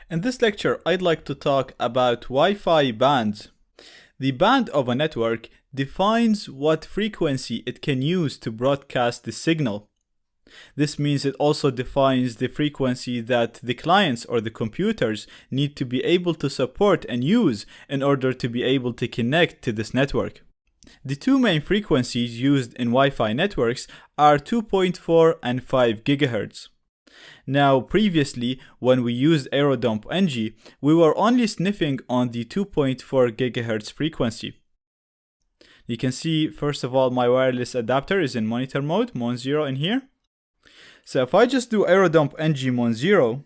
In this lecture, I'd like to talk about Wi-Fi bands. The band of a network defines what frequency it can use to broadcast the signal. This means it also defines the frequency that the clients or the computers need to be able to support and use in order to be able to connect to this network. The two main frequencies used in Wi-Fi networks are 2.4 and 5 GHz. Now, previously, when we used welcome.I'm, we were only sniffing on the 2.4 GHz frequency. You can see, first of all, my wireless adapter is in monitor mode, Mon0 in here. So if I just do welcome.I'm Mon0,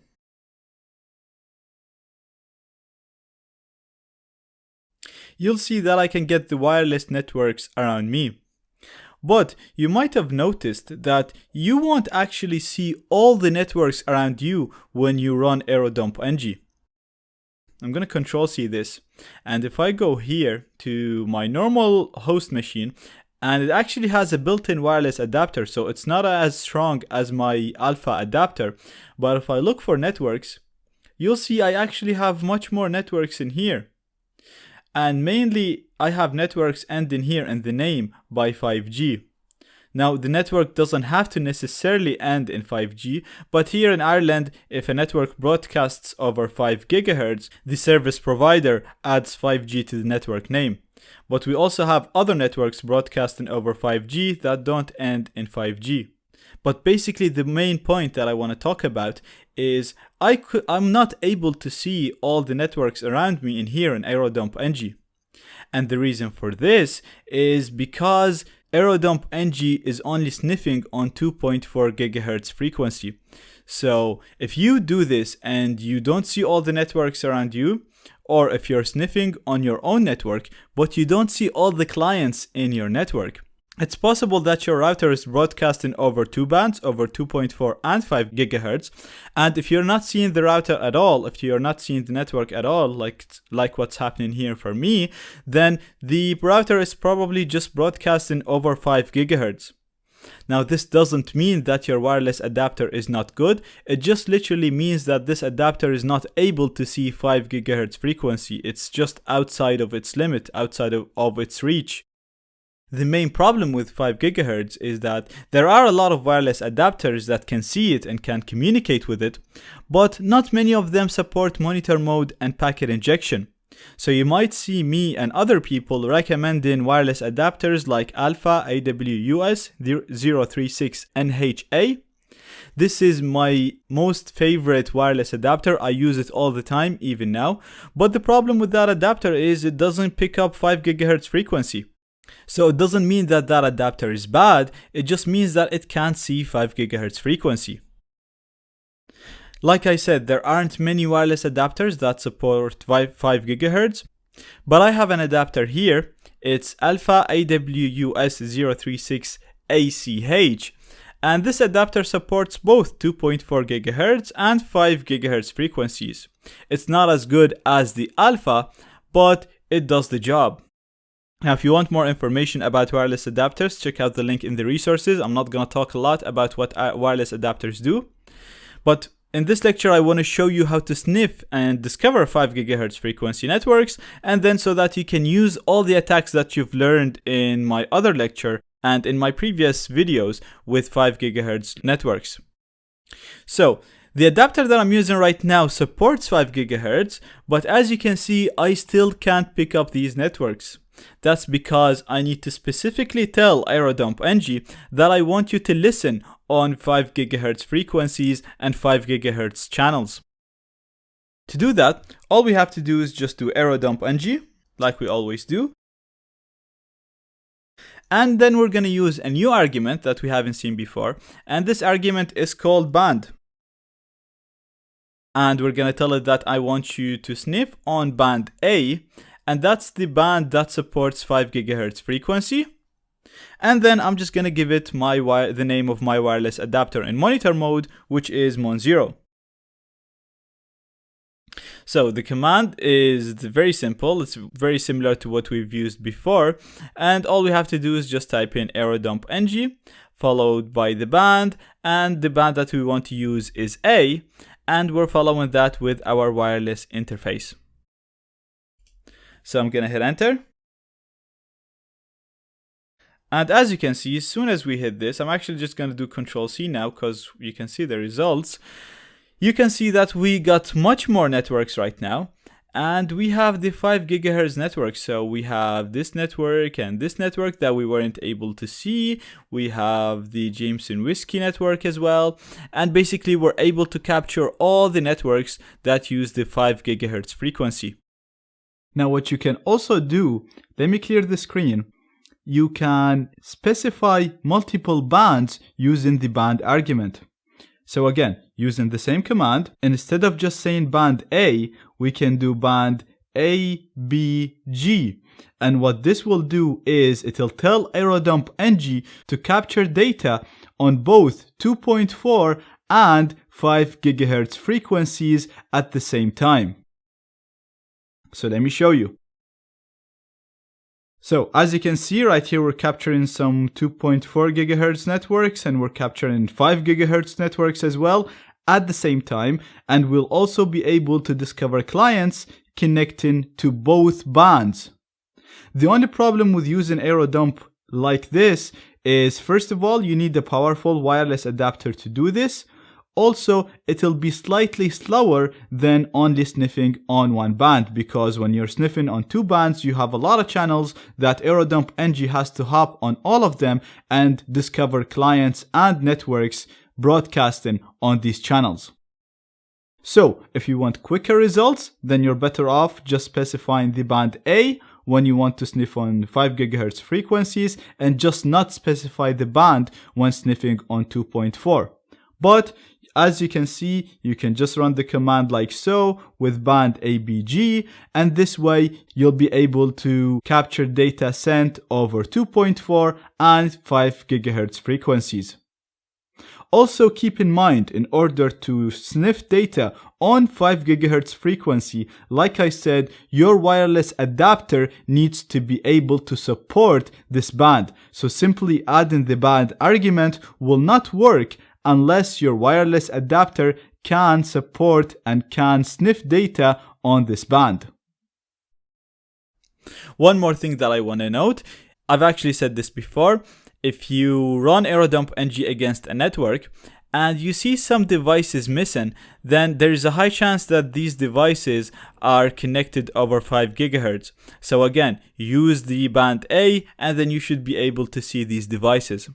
you'll see that I can get the wireless networks around me. But you might have noticed that you won't actually see all the networks around you when you run welcome.I'm. I'm going to Control-C this, and if I go here to my normal host machine, and it actually has a built-in wireless adapter, so it's not as strong as my alpha adapter, but if I look for networks, you'll see I actually have much more networks in here. And mainly, I have networks ending here in the name by 5G. Now, the network doesn't have to necessarily end in 5G, but here in Ireland, if a network broadcasts over 5 GHz, the service provider adds 5G to the network name. But we also have other networks broadcasting over 5G that don't end in 5G. But basically, the main point that I want to talk about is I'm not able to see all the networks around me in here in welcome.I'm. And the reason for this is because welcome.I'm is only sniffing on 2.4 GHz frequency. So if you do this and you don't see all the networks around you, or if you're sniffing on your own network, but you don't see all the clients in your network, it's possible that your router is broadcasting over two bands, over 2.4 and 5 GHz. And if you're not seeing the router at all, if you're not seeing the network at all, like what's happening here for me, then the router is probably just broadcasting over 5 GHz. Now, this doesn't mean that your wireless adapter is not good. It just literally means that this adapter is not able to see 5 GHz frequency. It's just outside of its limit, outside of its reach. The main problem with 5 GHz is that there are a lot of wireless adapters that can see it and can communicate with it, but not many of them support monitor mode and packet injection. So you might see me and other people recommending wireless adapters like Alpha AWUS 036 NHA. This is my most favorite wireless adapter. I use it all the time, even now. But the problem with that adapter is it doesn't pick up 5 GHz frequency. So it doesn't mean that that adapter is bad, it just means that it can't see 5 GHz frequency. Like I said, there aren't many wireless adapters that support 5 GHz, but I have an adapter here. It's Alpha AWUS 036 ACH, and this adapter supports both 2.4 GHz and 5 GHz frequencies. It's not as good as the Alpha, but it does the job. Now, if you want more information about wireless adapters, check out the link in the resources. I'm not going to talk a lot about what wireless adapters do. But in this lecture, I want to show you how to sniff and discover 5 GHz frequency networks, and then so that you can use all the attacks that you've learned in my other lecture and in my previous videos with 5 GHz networks. So, the adapter that I'm using right now supports 5 GHz, but as you can see, I still can't pick up these networks. That's because I need to specifically tell welcome.I'm that I want you to listen on 5 GHz frequencies and 5 GHz channels. To do that, all we have to do is just do welcome.I'm, like we always do. And then we're going to use a new argument that we haven't seen before, and this argument is called band. And we're going to tell it that I want you to sniff on band A, and that's the band that supports 5 GHz frequency. And then I'm just going to give it the name of my wireless adapter in monitor mode, which is Mon0. So the command is very simple. It's very similar to what we've used before. And all we have to do is just type in welcome.I'm, followed by the band. And the band that we want to use is A. and we're following that with our wireless interface. So I'm gonna hit enter. And as you can see, as soon as we hit this, I'm actually just gonna do Control-C now because you can see the results. You can see that we got much more networks right now. And we have the 5 GHz network. So we have this network and this network that we weren't able to see. We have the Jameson Whiskey network as well. And basically we're able to capture all the networks that use the 5 GHz frequency. Now what you can also do, let me clear the screen. You can specify multiple bands using the band argument. So again, using the same command, instead of just saying band A, we can do band A, B, G. And what this will do is it'll tell aerodump-ng to capture data on both 2.4 and 5 GHz frequencies at the same time. So let me show you. So as you can see right here, we're capturing some 2.4 GHz networks and we're capturing 5 GHz networks as well at the same time. And we'll also be able to discover clients connecting to both bands. The only problem with using aerodump like this is, first of all, you need a powerful wireless adapter to do this. Also, it'll be slightly slower than only sniffing on one band, because when you're sniffing on two bands, you have a lot of channels that aerodump-ng has to hop on all of them and discover clients and networks broadcasting on these channels. So, if you want quicker results, then you're better off just specifying the band A when you want to sniff on 5 GHz frequencies and just not specify the band when sniffing on 2.4. But as you can see, you can just run the command like so with band ABG, and this way you'll be able to capture data sent over 2.4 and 5 GHz frequencies. Also keep in mind, in order to sniff data on 5 GHz frequency, like I said, your wireless adapter needs to be able to support this band. So simply adding the band argument will not work unless your wireless adapter can support and can sniff data on this band. One more thing that I want to note, I've actually said this before, if you run aerodump-ng against a network and you see some devices missing, then there is a high chance that these devices are connected over 5 GHz. So again, use the band A and then you should be able to see these devices.